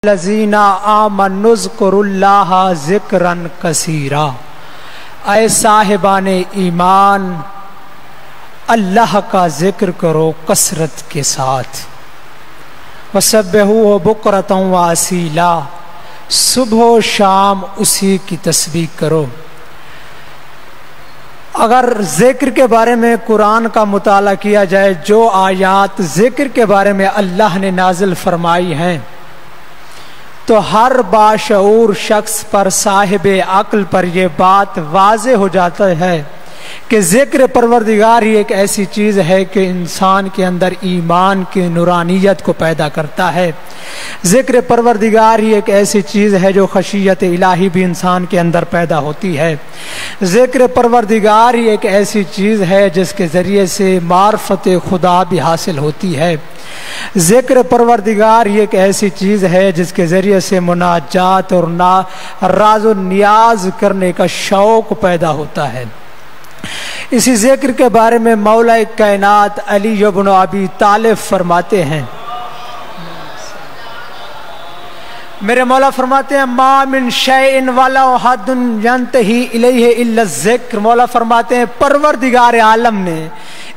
الذین آمنوا اذکروا اللہ ذکرا کثیرا، اے صاحبان ایمان اللہ کا ذکر کرو کثرت کے ساتھ، وسبحوہ بکرۃ واصیلا، صبح و شام اسی کی تسبیح کرو۔ اگر ذکر کے بارے میں قرآن کا مطالعہ کیا جائے، جو آیات ذکر کے بارے میں اللہ نے نازل فرمائی ہیں، تو ہر باشعور شخص پر، صاحب عقل پر یہ بات واضح ہو جاتا ہے کہ ذکر پروردگار ہی ایک ایسی چیز ہے کہ انسان کے اندر ایمان کی نورانیت کو پیدا کرتا ہے۔ ذکر پروردگار ہی ایک ایسی چیز ہے جو خشیت الہی بھی انسان کے اندر پیدا ہوتی ہے۔ ذکر پروردگار ہی ایک ایسی چیز ہے جس کے ذریعے سے معرفت خدا بھی حاصل ہوتی ہے۔ ذکر پروردگار ہی ایک ایسی چیز ہے جس کے ذریعے سے مناجات اور راز و نیاز کرنے کا شوق پیدا ہوتا ہے۔ اسی ذکر کے بارے میں مولا کائنات علی بن ابی طالب فرماتے ہیں، میرے مولا فرماتے ہیں ما من شیء ولا حد ینتہی الیہ الا الذکر۔ مولا فرماتے ہیں پروردگار عالم نے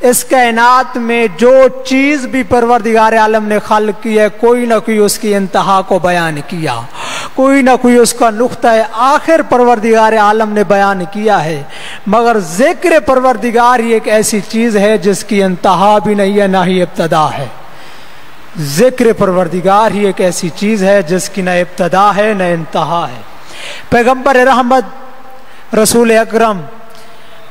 اس کائنات میں جو چیز بھی پروردگار عالم نے خلق کی ہے، کوئی نہ کوئی اس کی انتہا کو بیان کیا، کوئی نہ کوئی اس کا نقطہ آخر پروردگار عالم نے بیان کیا ہے، مگر ذکر پروردگار ہی ایک ایسی چیز ہے جس کی انتہا بھی نہیں ہے، نہ ہی ابتدا ہے۔ ذکر پروردگار ہی ایک ایسی چیز ہے جس کی نہ ابتدا ہے نہ انتہا ہے۔ پیغمبر رحمت رسول اکرم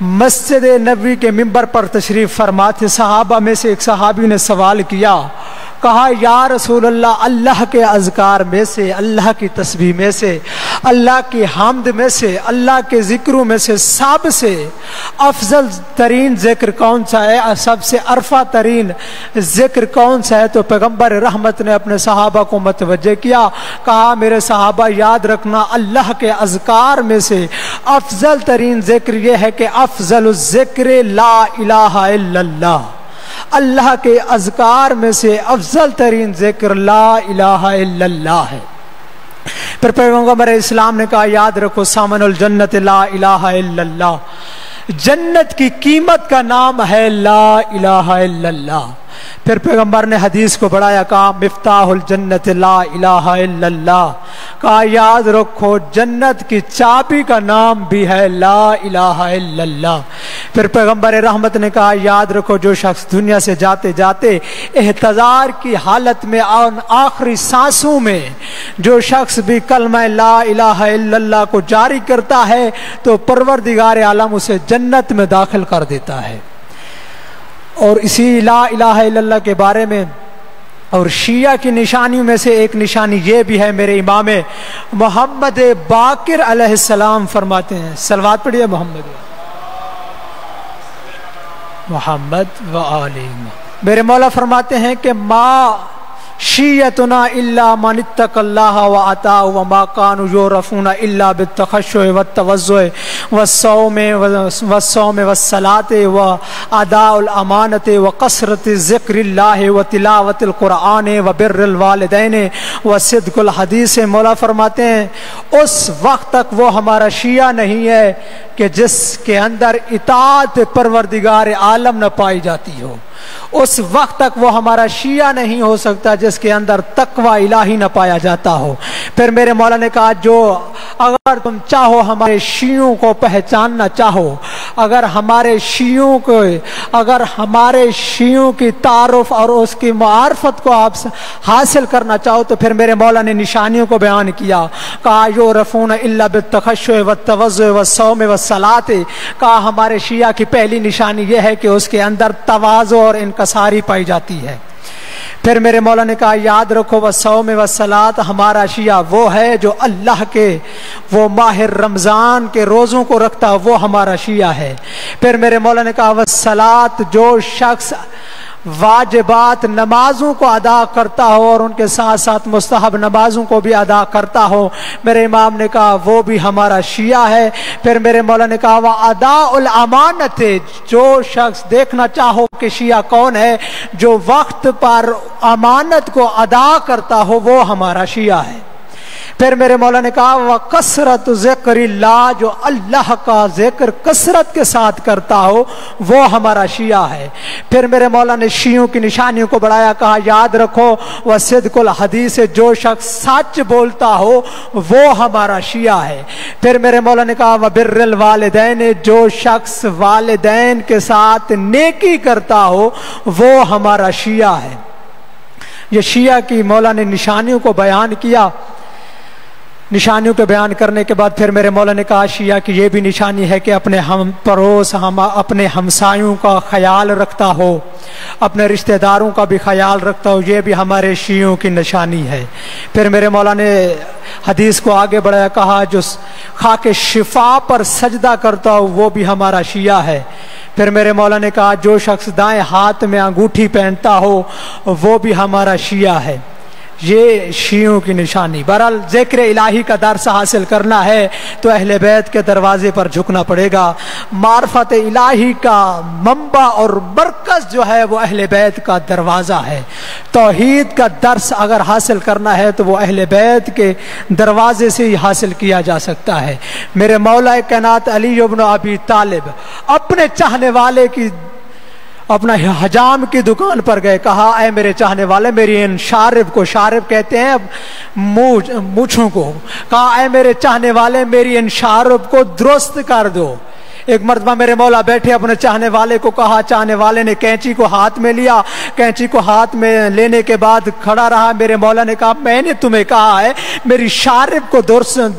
مسجد نبوی کے ممبر پر تشریف فرما تھے، صحابہ میں سے ایک صحابی نے سوال کیا، کہا یا رسول اللہ، اللہ کے اذکار میں سے، اللہ کی تسبیح میں سے، اللہ کی حمد میں سے، اللہ کے ذکروں میں سے سب سے افضل ترین ذکر کون سا ہے، سب سے عرفہ ترین ذکر کون سا ہے؟ تو پیغمبر رحمت نے اپنے صحابہ کو متوجہ کیا، کہا میرے صحابہ یاد رکھنا، اللہ کے اذکار میں سے افضل ترین ذکر یہ ہے کہ افضل الذکر لا الہ الا اللہ۔ اللہ کے اذکار میں سے افضل ترین ذکر لا الہ الا اللہ ہے۔ پھر پیغمبر اسلام نے کہا یاد رکھو ثمن الجنت لا الہ الا اللہ، جنت کی قیمت کا نام ہے لا الہ الا اللہ۔ پھر پیغمبر نے حدیث کو بڑھایا، کہا مفتاح الجنت لا الہ الا اللہ، کہا یاد رکھو جنت کی چابی کا نام بھی ہے لا الہ الا اللہ۔ پھر پیغمبر رحمت نے کہا یاد رکھو جو شخص دنیا سے جاتے جاتے احتضار کی حالت میں آخری سانسوں میں جو شخص بھی کلمہ لا الہ الا اللہ کو جاری کرتا ہے تو پروردگار عالم اسے جنت میں داخل کر دیتا ہے۔ اور اسی لا الہ الا اللہ کے بارے میں اور شیعہ کی نشانیوں میں سے ایک نشانی یہ بھی ہے، میرے امام محمد باقر علیہ السلام فرماتے ہیں، صلوات پڑھیے محمد و آلہ۔ میرے مولا فرماتے ہیں کہ ما شیعتنا الا من اتقى اللہ واتاه وما كانوا يعرفون الا بالتخشع والتوضع والصوم والصلاة واداء الامانة وكثرة ذکر اللہ وتلاوة القرآن وبر الوالدین وصدق الحدیث۔ مولا فرماتے ہیں اس وقت تک وہ ہمارا شیعہ نہیں ہے کہ جس کے اندر اطاعت پروردگار عالم نہ پائی جاتی ہو، اس وقت تک وہ ہمارا شیعہ نہیں ہو سکتا جس کے اندر تقوی الہی نہ پایا جاتا ہو۔ پھر میرے مولا نے کہا جو اگر تم چاہو ہمارے شیعوں کو پہچاننا چاہو، اگر ہمارے شیعوں کی تعارف اور اس کی معرفت کو آپ حاصل کرنا چاہو تو پھر میرے مولا نے نشانیوں کو بیان کیا، کہا یعرفون الا بالتخشع والتوضع والصوم والصلاة، کہا ہمارے شیعہ کی پہلی نشانی یہ ہے کہ اس کے اندر تواضع اور انکساری پائی جاتی ہے۔ پھر میرے مولا نے کہا یاد رکھو والصوم والصلاۃ، ہمارا شیعہ وہ ہے جو اللہ کے وہ ماہ رمضان کے روزوں کو رکھتا، وہ ہمارا شیعہ ہے۔ پھر میرے مولا نے کہا والصلاۃ، جو شخص واجبات نمازوں کو ادا کرتا ہو اور ان کے ساتھ ساتھ مستحب نمازوں کو بھی ادا کرتا ہو، میرے امام نے کہا وہ بھی ہمارا شیعہ ہے۔ پھر میرے مولا نے کہا واداء الامانت، جو شخص دیکھنا چاہو کہ شیعہ کون ہے، جو وقت پر امانت کو ادا کرتا ہو وہ ہمارا شیعہ ہے۔ پھر میرے مولا نے کہا وَقَسْرَةُ ذِكْرِ اللَّهِ، جو اللہ کا ذکر کثرت کے ساتھ کرتا ہو وہ ہمارا شیعہ ہے۔ پھر میرے مولا نے شیعوں کی نشانیوں کو بڑھایا، کہا یاد رکھو وَصِدْقُ الْحَدِيثِ، جو شخص سچ بولتا ہو وہ ہمارا شیعہ ہے۔ پھر میرے مولا نے کہا وَبِرِّ الْوَالِدَيْنِ، جو شخص والدین کے ساتھ نیکی کرتا ہو وہ ہمارا شیعہ ہے۔ یہ شیعہ کی مولا نے نشانیوں کو بیان کیا۔ نشانیوں کے بیان کرنے کے بعد پھر میرے مولا نے کہا شیعہ کی یہ بھی نشانی ہے کہ اپنے ہم پڑوس اپنے ہمسایوں کا خیال رکھتا ہو، اپنے رشتہ داروں کا بھی خیال رکھتا ہو، یہ بھی ہمارے شیعوں کی نشانی ہے۔ پھر میرے مولا نے حدیث کو آگے بڑھایا، کہا جو خاک شفا پر سجدہ کرتا ہو وہ بھی ہمارا شیعہ ہے۔ پھر میرے مولا نے کہا جو شخص دائیں ہاتھ میں انگوٹھی پہنتا ہو وہ بھی ہمارا شیعہ ہے۔ یہ شیعوں کی نشانی۔ بہرحال ذکر الہی کا درس حاصل کرنا ہے تو اہل بیت کے دروازے پر جھکنا پڑے گا۔ معرفت الہی کا منبع اور مرکز جو ہے وہ اہل بیت کا دروازہ ہے۔ توحید کا درس اگر حاصل کرنا ہے تو وہ اہل بیت کے دروازے سے ہی حاصل کیا جا سکتا ہے۔ میرے مولا کائنات علی ابن ابی طالب اپنے چاہنے والے کی اپنا حجام کی دکان پر گئے، کہا اے میرے چاہنے والے میری ان شارب کو، شارب کہتے ہیں مونچھوں کو، کہا اے میرے چاہنے والے میری ان شارب کو درست کر دو۔ ایک مرتبہ میرے مولا بیٹھے اپنے چاہنے والے کو کہا، چاہنے والے نے کینچی کو ہاتھ میں لیا، کینچی کو ہاتھ میں لینے کے بعد کھڑا رہا۔ میرے مولا نے کہا میں نے تمہیں کہا ہے میری شارب کو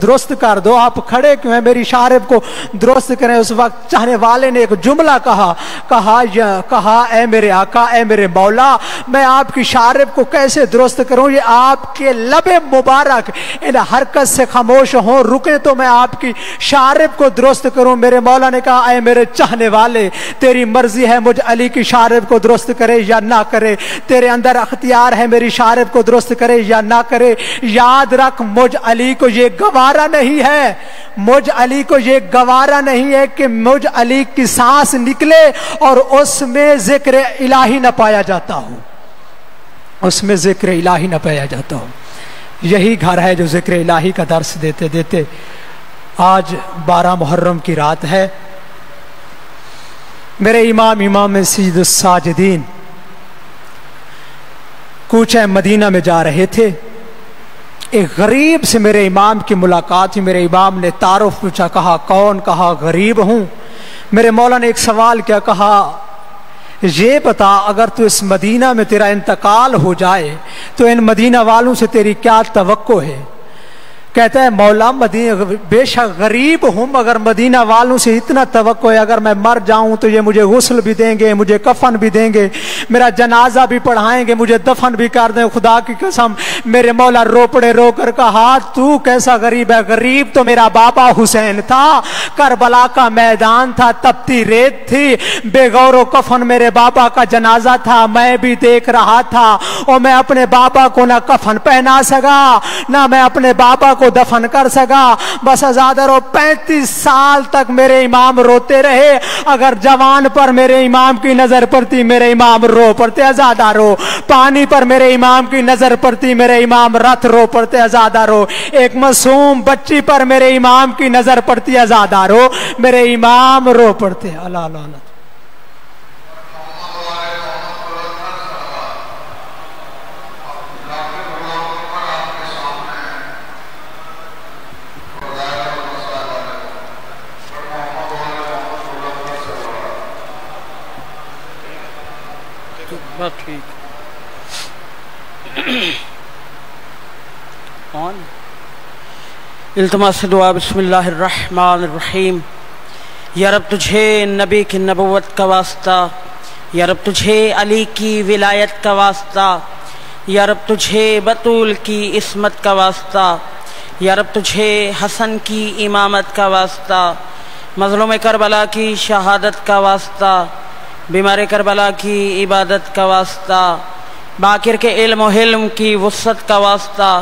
درست کر دو، آپ کھڑے کیوں ہیں، میری شارب کو درست کریں۔ اس وقت چاہنے والے نے ایک جملہ کہا اے میرے آقا، اے میرے مولا، میں آپ کی شارب کو کیسے درست کروں، یہ آپ کے لب مبارک ان حرکت سے خاموش ہوں، رکیں تو میں آپ کی شارب کو درست کروں۔ میرے مولا نے کہا اے میرے چاہنے والے تیری مرضی ہے مجھ علی کی شارب کو درست کرے یا نہ کرے، تیرے اندر اختیار ہے میری شارب کو درست کرے یا نہ کرے۔ یاد رکھ مجھ علی کو یہ گوارا نہیں ہے، مجھ علی کو یہ گوارا نہیں ہے کہ مجھ علی کی سانس نکلے اور اس میں ذکر الہی نہ پایا جاتا ہو، اس میں ذکر الہی نہ پایا جاتا ہو۔ یہی گھر ہے جو ذکر الہی کا درس دیتے دیتے آج 12 محرم کی رات ہے۔ میرے امام سید الساجدین کوچہ مدینہ میں جا رہے تھے، ایک غریب سے میرے امام کی ملاقات ہوئی۔ میرے امام نے تعارف پوچھا، کہا کون، کہا غریب ہوں۔ میرے مولا نے ایک سوال کیا، کہا یہ بتا اگر تو اس مدینہ میں تیرا انتقال ہو جائے تو ان مدینہ والوں سے تیری کیا توقع ہے؟ کہتا ہے مولا بے شک غریب ہوں مگر مدینہ والوں سے اتنا توقع ہے اگر میں مر جاؤں تو یہ مجھے غسل بھی دیں گے، مجھے کفن بھی دیں گے، میرا جنازہ بھی پڑھائیں گے، مجھے دفن بھی کر دیں۔ خدا کی قسم میرے مولا رو پڑے، رو کر کہا تو کیسا غریب ہے، غریب تو میرا بابا حسین تھا، کربلا کا میدان تھا، تپتی ریت تھی، بے غور و کفن میرے بابا کا جنازہ تھا، میں بھی دیکھ رہا تھا اور میں اپنے بابا کو نہ کفن پہنا سکا نہ میں اپنے بابا کو دفن کر سکا۔ بس آزاد رو 35 سال تک میرے امام روتے رہے، اگر جوان پر میرے امام کی نظر پڑتی میرے امام رو پڑتے، آزادہ رو پانی پر میرے امام کی نظر پڑتی میرے امام رت رو پڑتے، آزادہ رو ایک معصوم بچی پر میرے امام کی نظر پڑتی، آزادہ رو میرے امام رو پڑتے۔ اللہ اللہ اللہ التماس دعا۔ بسم اللہ الرحمن الرحیم۔ یا رب تجھے نبی کی نبوت کا واسطہ، یا رب تجھے علی کی ولایت کا واسطہ، یا رب تجھے بطول کی عصمت کا واسطہ، یا رب تجھے حسن کی امامت کا واسطہ، مظلوم کربلا کی شہادت کا واسطہ، بیمار کربلا کی عبادت کا واسطہ، باقر کے علم و حلم کی وسعت کا واسطہ،